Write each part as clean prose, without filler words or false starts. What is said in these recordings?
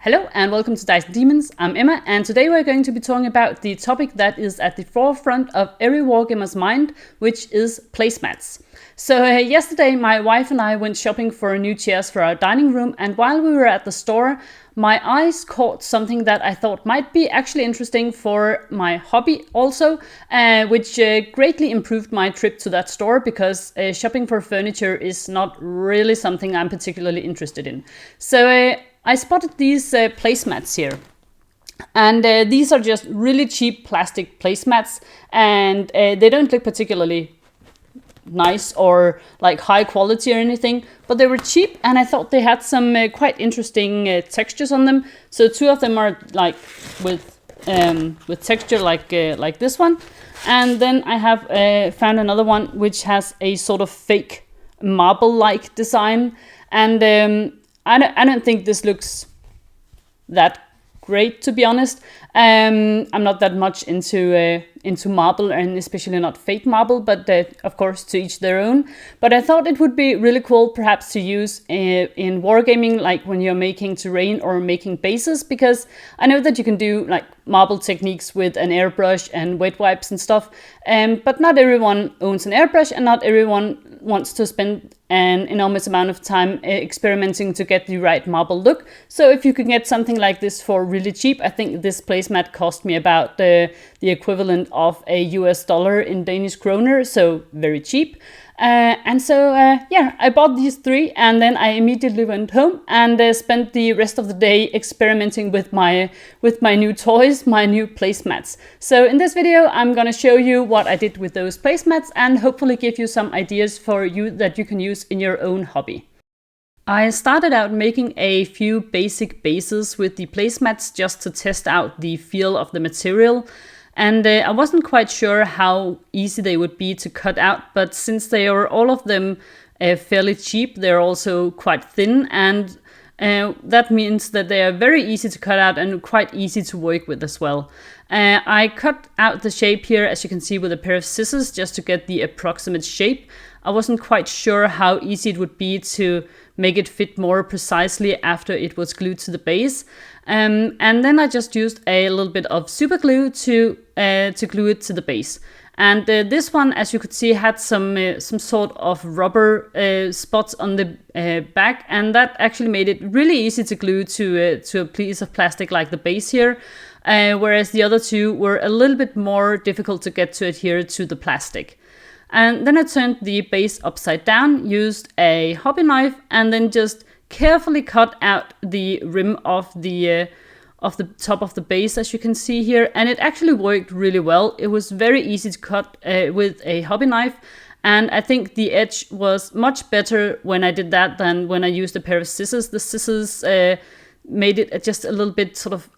Hello and welcome to Dice and Demons. I'm Emma, and today we're going to be talking about the topic that is at the forefront of every wargamer's mind, which is placemats. So yesterday my wife and I went shopping for new chairs for our dining room, and while we were at the store, my eyes caught something that I thought might be actually interesting for my hobby also, which greatly improved my trip to that store because shopping for furniture is not really something I'm particularly interested in. So I spotted these placemats here. And these are just really cheap plastic placemats, and they don't look particularly nice or like high quality or anything, but they were cheap and I thought they had some quite interesting textures on them. So two of them are like with texture like this one, and then I have found another one which has a sort of fake marble-like design, and I don't think this looks that great, to be honest. I'm not that much into marble, and especially not fake marble, but of course to each their own. But I thought it would be really cool perhaps to use in wargaming, like when you're making terrain or making bases, because I know that you can do like marble techniques with an airbrush and wet wipes and stuff, but not everyone owns an airbrush and not everyone wants to spend an enormous amount of time experimenting to get the right marble look. So if you can get something like this for really cheap, I think this placemat cost me about the equivalent of a US dollar in Danish kroner, so very cheap. And so I bought these three, and then I immediately went home and spent the rest of the day experimenting with my new toys, my new placemats. So in this video, I'm gonna show you what I did with those placemats and hopefully give you some ideas for you that you can use in your own hobby. I started out making a few basic bases with the placemats just to test out the feel of the material. And I wasn't quite sure how easy they would be to cut out, but since they are all of them fairly cheap, they're also quite thin, and that means that they are very easy to cut out and quite easy to work with as well. I cut out the shape here, as you can see, with a pair of scissors just to get the approximate shape. I wasn't quite sure how easy it would be to make it fit more precisely after it was glued to the base. And then I just used a little bit of super glue to glue it to the base. And this one, as you could see, had some sort of rubber spots on the back, and that actually made it really easy to glue to a piece of plastic like the base here, whereas the other two were a little bit more difficult to get to adhere to the plastic. And then I turned the base upside down, used a hobby knife, and then just carefully cut out the rim of the top of the base, as you can see here, and it actually worked really well. It was very easy to cut with a hobby knife, and I think the edge was much better when I did that than when I used a pair of scissors. The scissors made it just a little bit sort of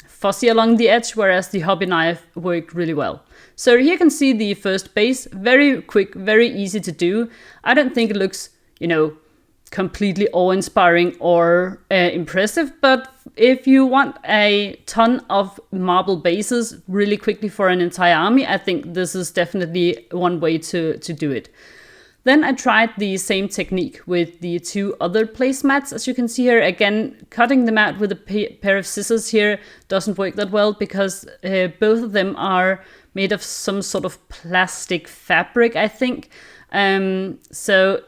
fuzzy along the edge, whereas the hobby knife worked really well. So here you can see the first base, very quick, very easy to do. I don't think it looks, completely awe-inspiring or impressive, but if you want a ton of marble bases really quickly for an entire army, I think this is definitely one way to do it. Then I tried the same technique with the two other placemats. As you can see here, again, cutting them out with a pair of scissors here doesn't work that well because both of them are made of some sort of plastic fabric, I think. So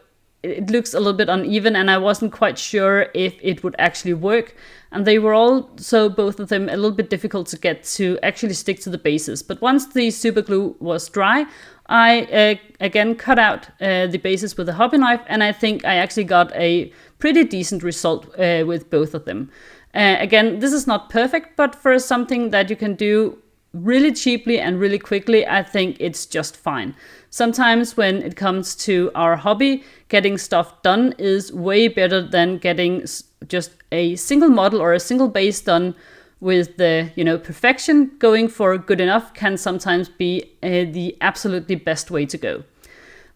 it looks a little bit uneven, and I wasn't quite sure if it would actually work. And they were also, both of them, a little bit difficult to get to actually stick to the bases. But once the super glue was dry, I again cut out the bases with a hobby knife, and I think I actually got a pretty decent result with both of them. Again, this is not perfect, but for something that you can do really cheaply and really quickly, I think it's just fine. Sometimes when it comes to our hobby, getting stuff done is way better than getting just a single model or a single base done with the perfection. Going for good enough can sometimes be the absolutely best way to go.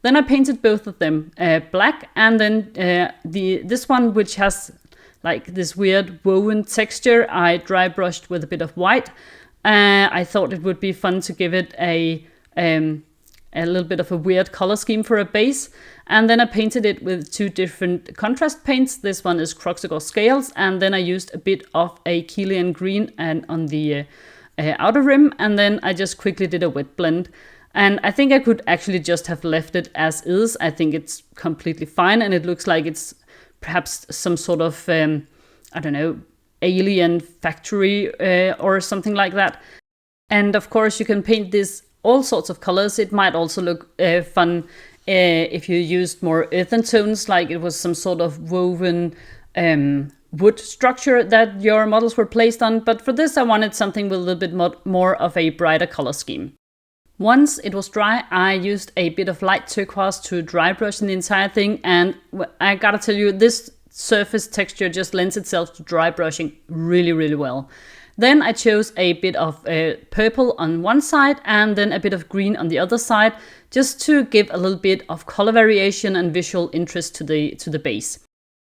Then I painted both of them black, and then this one, which has like this weird woven texture, I dry brushed with a bit of white. I thought it would be fun to give it a a little bit of a weird color scheme for a base. And then I painted it with 2 different contrast paints. This one is Croxagore Scales, and then I used a bit of a Keelian green and on the outer rim, and then I just quickly did a wet blend. And I think I could actually just have left it as is. I think it's completely fine, and it looks like it's perhaps some sort of, I don't know, alien factory or something like that. And of course you can paint this all sorts of colors. It might also look fun if you used more earthen tones, like it was some sort of woven wood structure that your models were placed on. But for this I wanted something with a little bit more of a brighter color scheme. Once it was dry, I used a bit of light turquoise to dry brush the entire thing, and I gotta tell you, this surface texture just lends itself to dry brushing really, really well. Then I chose a bit of purple on one side and then a bit of green on the other side, just to give a little bit of color variation and visual interest to the base.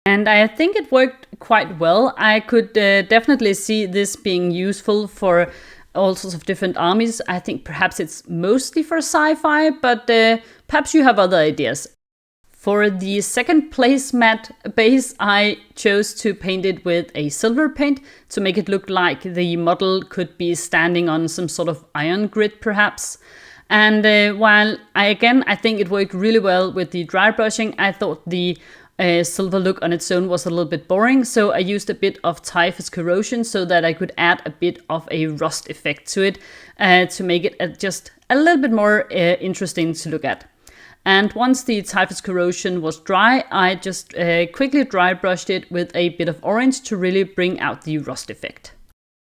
And I think it worked quite well. I could definitely see this being useful for all sorts of different armies. I think perhaps it's mostly for sci-fi, but perhaps you have other ideas. For the second placemat base, I chose to paint it with a silver paint to make it look like the model could be standing on some sort of iron grid perhaps. And while I think it worked really well with the dry brushing, I thought the silver look on its own was a little bit boring, so I used a bit of typhus corrosion so that I could add a bit of a rust effect to it to make it just a little bit more interesting to look at. And once the typhus corrosion was dry, I just quickly dry brushed it with a bit of orange to really bring out the rust effect.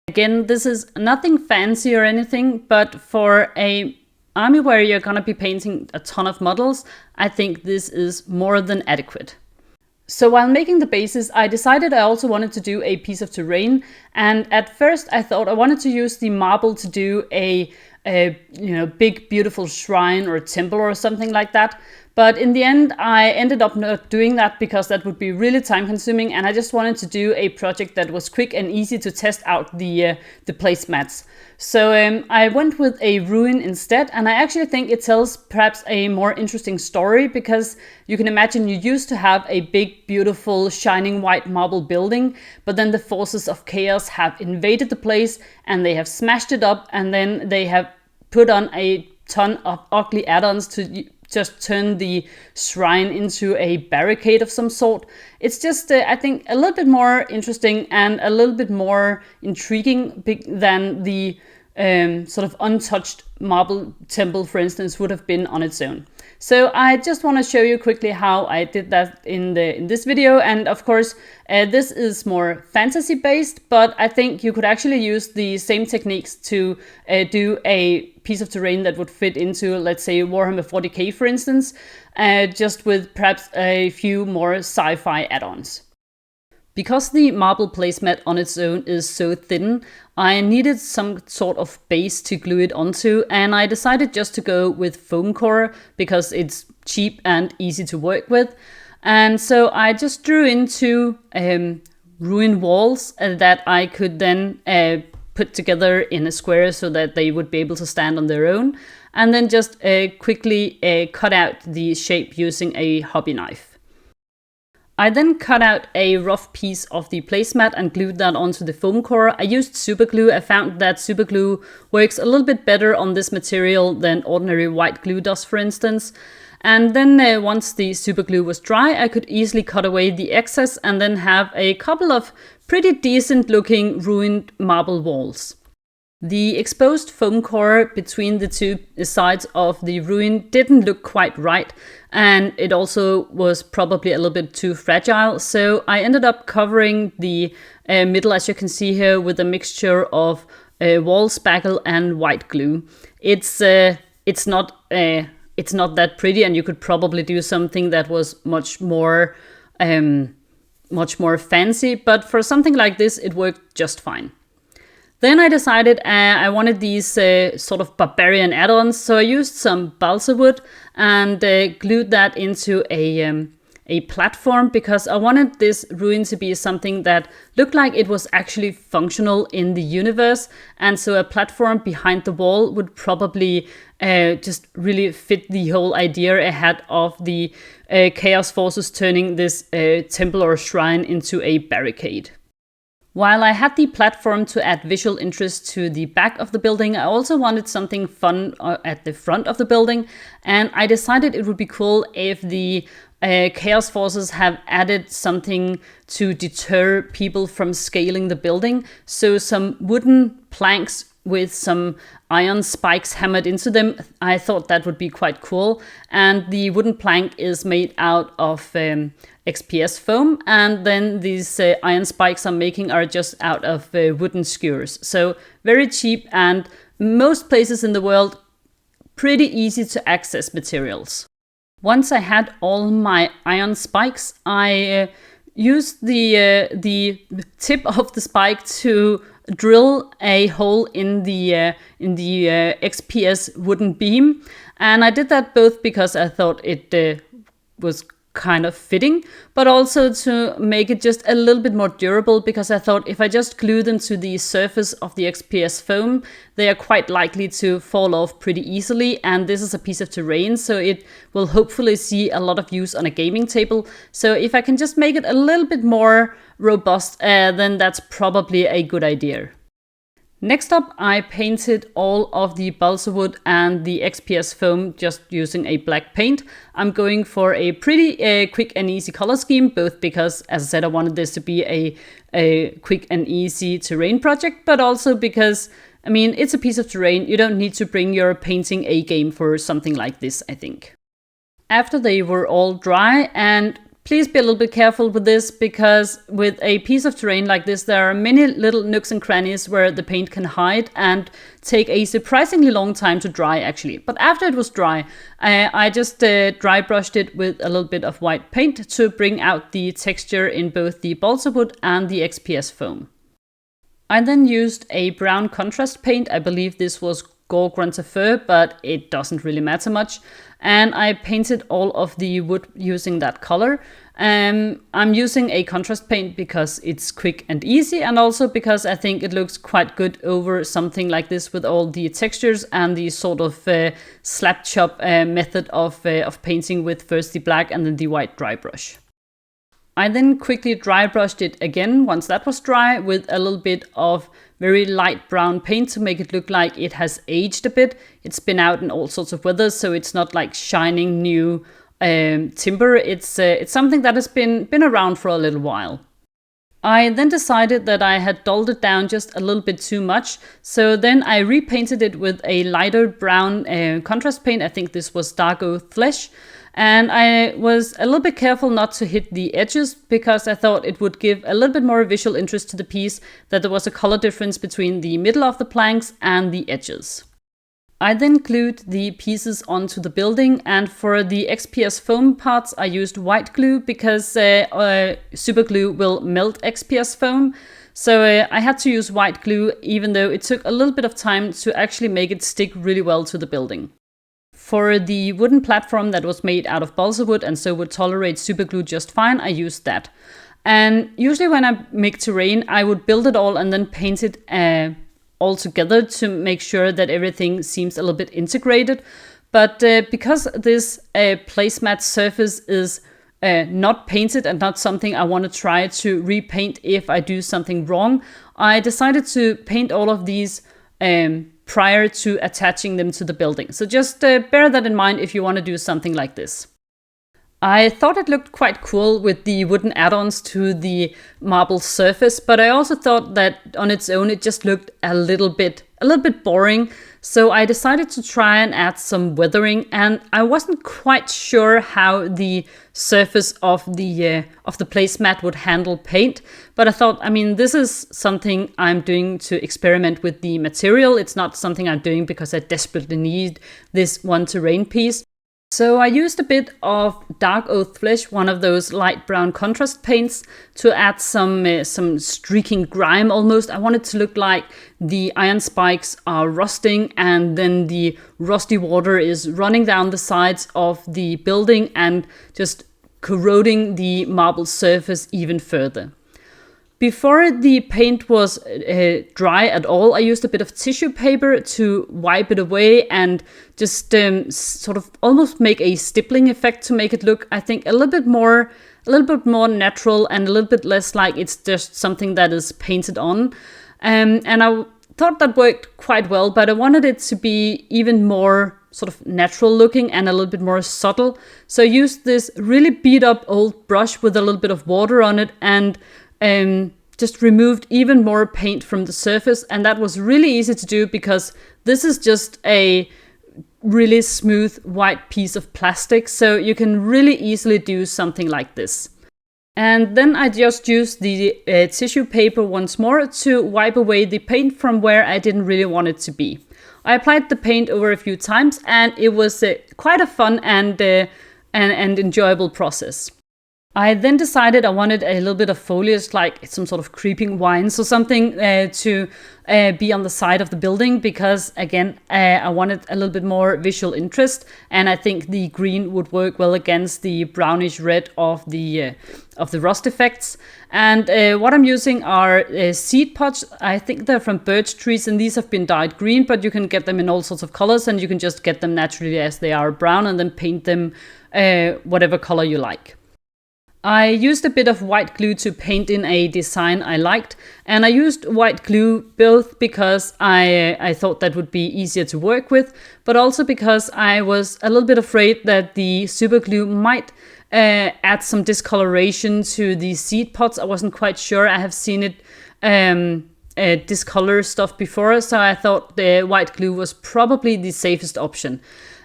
Again, this is nothing fancy or anything, but for a army where you're gonna be painting a ton of models, I think this is more than adequate. So while making the bases, I decided I also wanted to do a piece of terrain, and at first I thought I wanted to use the marble to do a big beautiful shrine or temple or something like that. But in the end, I ended up not doing that because that would be really time consuming, and I just wanted to do a project that was quick and easy to test out the placemats. So I went with a ruin instead, and I actually think it tells perhaps a more interesting story, because you can imagine you used to have a big, beautiful, shining white marble building, but then the forces of chaos have invaded the place and they have smashed it up, and then they have put on a ton of ugly add-ons to just turn the shrine into a barricade of some sort. It's just, I think, a little bit more interesting and a little bit more intriguing than the sort of untouched marble temple, for instance, would have been on its own. So I just want to show you quickly how I did that in this video. And of course, this is more fantasy based, but I think you could actually use the same techniques to do a piece of terrain that would fit into, let's say, Warhammer 40k, for instance, just with perhaps a few more sci-fi add-ons. Because the marble placemat on its own is so thin, I needed some sort of base to glue it onto, and I decided just to go with foam core because it's cheap and easy to work with. And so I just drew into ruin walls that I could then put together in a square so that they would be able to stand on their own, and then just quickly cut out the shape using a hobby knife. I then cut out a rough piece of the placemat and glued that onto the foam core. I used super glue. I found that super glue works a little bit better on this material than ordinary white glue does, for instance. And then once the super glue was dry, I could easily cut away the excess and then have a couple of pretty decent looking ruined marble walls. The exposed foam core between the two sides of the ruin didn't look quite right, and it also was probably a little bit too fragile, so I ended up covering the middle, as you can see here, with a mixture of wall spackle and white glue. It's not that pretty, and you could probably do something that was much more fancy, but for something like this it worked just fine. Then I decided I wanted these sort of barbarian add-ons, so I used some balsa wood and glued that into a a platform because I wanted this ruin to be something that looked like it was actually functional in the universe. And so a platform behind the wall would probably just really fit the whole idea I had of the Chaos Forces turning this temple or shrine into a barricade. While I had the platform to add visual interest to the back of the building, I also wanted something fun at the front of the building, and I decided it would be cool if the Chaos Forces have added something to deter people from scaling the building. So some wooden planks with some iron spikes hammered into them. I thought that would be quite cool. And the wooden plank is made out of XPS foam, and then these iron spikes I'm making are just out of wooden skewers. So very cheap, and most places in the world pretty easy to access materials. Once I had all my iron spikes, I used the tip of the spike to drill a hole in the XPS wooden beam, and I did that both because I thought it was kind of fitting, but also to make it just a little bit more durable, because I thought if I just glue them to the surface of the XPS foam, they are quite likely to fall off pretty easily, and this is a piece of terrain, so it will hopefully see a lot of use on a gaming table. So if I can just make it a little bit more robust, then that's probably a good idea. Next up, I painted all of the balsa wood and the XPS foam just using a black paint. I'm going for a pretty quick and easy color scheme, both because, as I said, I wanted this to be a quick and easy terrain project, but also because, I mean, it's a piece of terrain. You don't need to bring your painting A game for something like this, I think. After they were all dry, and please be a little bit careful with this, because with a piece of terrain like this, there are many little nooks and crannies where the paint can hide and take a surprisingly long time to dry, actually. But after it was dry, I just dry brushed it with a little bit of white paint to bring out the texture in both the balsa wood and the XPS foam. I then used a brown contrast paint. I believe this was Gore Grunter Fur, but it doesn't really matter much. And I painted all of the wood using that color. I'm using a contrast paint because it's quick and easy, and also because I think it looks quite good over something like this with all the textures and the sort of slap chop method of painting with first the black and then the white dry brush. I then quickly dry brushed it again once that was dry with a little bit of very light brown paint to make it look like it has aged a bit. It's been out in all sorts of weather, so it's not like shining new timber. It's something that has been around for a little while. I then decided that I had dulled it down just a little bit too much, so then I repainted it with a lighter brown contrast paint. I think this was Dark Oath Flesh. And I was a little bit careful not to hit the edges, because I thought it would give a little bit more visual interest to the piece that there was a color difference between the middle of the planks and the edges. I then glued the pieces onto the building, and for the XPS foam parts I used white glue because super glue will melt XPS foam. So I had to use white glue, even though it took a little bit of time to actually make it stick really well to the building. For the wooden platform that was made out of balsa wood and so would tolerate super glue just fine, I used that. And usually when I make terrain, I would build it all and then paint it all together to make sure that everything seems a little bit integrated. But because this placemat surface is not painted and not something I want to try to repaint if I do something wrong, I decided to paint all of these prior to attaching them to the building. So just bear that in mind if you want to do something like this. I thought it looked quite cool with the wooden add-ons to the marble surface, but I also thought that on its own it just looked a little bit boring. So I decided to try and add some weathering, and I wasn't quite sure how the surface of the placemat would handle paint. But I thought, I mean, this is something I'm doing to experiment with the material. It's not something I'm doing because I desperately need this one terrain piece. So I used a bit of Dark Oath Flesh, one of those light brown contrast paints, to add some streaking grime almost. I want it to look like the iron spikes are rusting and then the rusty water is running down the sides of the building and just corroding the marble surface even further. Before the paint was dry at all, I used a bit of tissue paper to wipe it away and just sort of almost make a stippling effect to make it look, I think, a little bit more natural and a little bit less like it's just something that is painted on. And I thought that worked quite well, but I wanted it to be even more sort of natural looking and a little bit more subtle. So I used this really beat up old brush with a little bit of water on it and just removed even more paint from the surface. And that was really easy to do because this is just a really smooth white piece of plastic. So you can really easily do something like this. And then I just used the tissue paper once more to wipe away the paint from where I didn't really want it to be. I applied the paint over a few times and it was quite a fun and enjoyable process. I then decided I wanted a little bit of foliage, like some sort of creeping vines or something to be on the side of the building because, again, I wanted a little bit more visual interest, and I think the green would work well against the brownish red of the rust effects. And what I'm using are seed pods. I think they're from birch trees, and these have been dyed green, but you can get them in all sorts of colors, and you can just get them naturally as they are brown and then paint them whatever color you like. I used a bit of white glue to paint in a design I liked, and I used white glue both because I thought that would be easier to work with, but also because I was a little bit afraid that the super glue might add some discoloration to the seed pods. I wasn't quite sure. I have seen it discolor stuff before, so I thought the white glue was probably the safest option.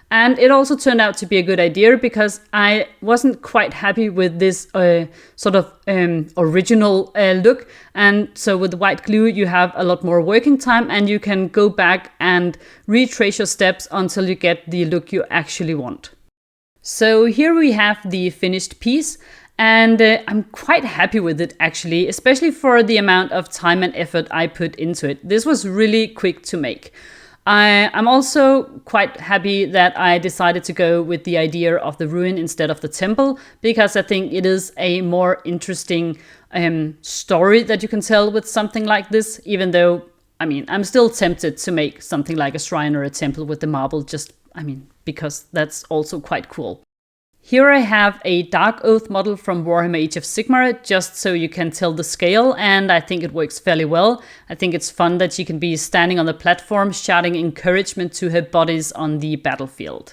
And it also turned out to be a good idea because I wasn't quite happy with this sort of original look. And so with the white glue, you have a lot more working time and you can go back and retrace your steps until you get the look you actually want. So here we have the finished piece. And I'm quite happy with it, actually, especially for the amount of time and effort I put into it. This was really quick to make. I'm also quite happy that I decided to go with the idea of the ruin instead of the temple, because I think it is a more interesting story that you can tell with something like this, even though, I'm still tempted to make something like a shrine or a temple with the marble, because that's also quite cool. Here I have a Dark Oath model from Warhammer Age of Sigmar, just so you can tell the scale, and I think it works fairly well. I think it's fun that she can be standing on the platform shouting encouragement to her buddies on the battlefield.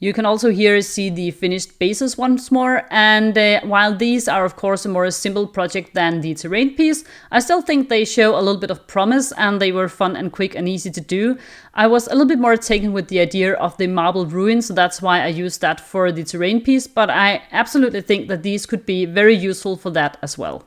You can also here see the finished bases once more, and while these are of course a more simple project than the terrain piece, I still think they show a little bit of promise and they were fun and quick and easy to do. I was a little bit more taken with the idea of the marble ruin, so that's why I used that for the terrain piece, but I absolutely think that these could be very useful for that as well.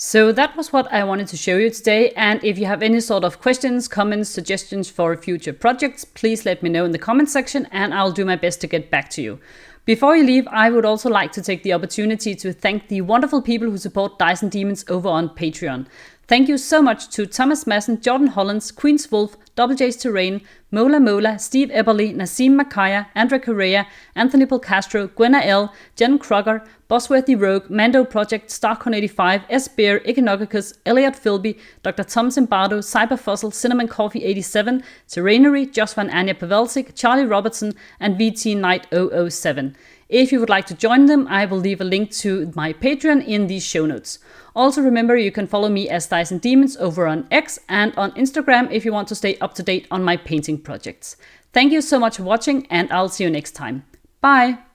So that was what I wanted to show you today, and if you have any sort of questions, comments, suggestions for future projects, please let me know in the comment section and I'll do my best to get back to you. Before you leave, I would also like to take the opportunity to thank the wonderful people who support Dice and Demons over on Patreon. Thank you so much to Thomas Madsen, Jordan Hollands, Queen's Wolf, Double J's Terrain, Mola, Steve Eberly, Nassim Makaya, Andrea Correa, Anthony Polcastro, Gwenna L, Jen Krugger, Bosworthy Rogue, Mando Project, Starcon85, S. Bear, Iconocicus, Elliot Philby, Dr. Tom Zimbardo, Cyberfossil, Cinnamon Coffee 87, Terrainery, Joshua and Anya Pavelsic, Charlie Robertson, and VT Knight 007. If you would like to join them, I will leave a link to my Patreon in the show notes. Also remember, you can follow me as Dice and Demons over on X and on Instagram if you want to stay up to date on my painting projects. Thank you so much for watching, and I'll see you next time. Bye!